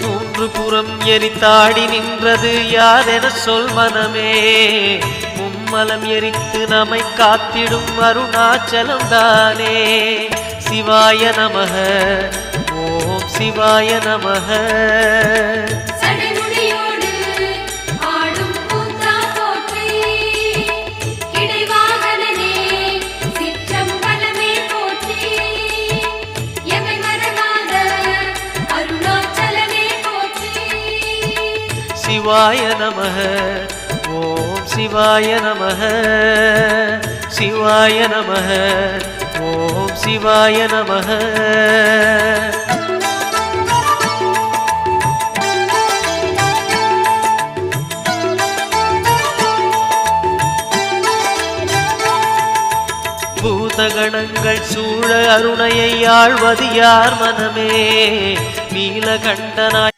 மூன்று புறம் எரித்தாடி நின்றது யாரென சொல் மனமே. மும்மலம் எரித்து நம்மை காத்திடும் அருணாச்சலம் தானே. சிவாய நமக ஓம் சிவாய நமக. சிவாய நமக ஓம் சிவாய நமக. சிவாய நமக ஓம் சிவாய நமக. பூதகணங்கள் சூழ அருணையை ஆழ்வது யார் மனமே. நீலகண்டனாய்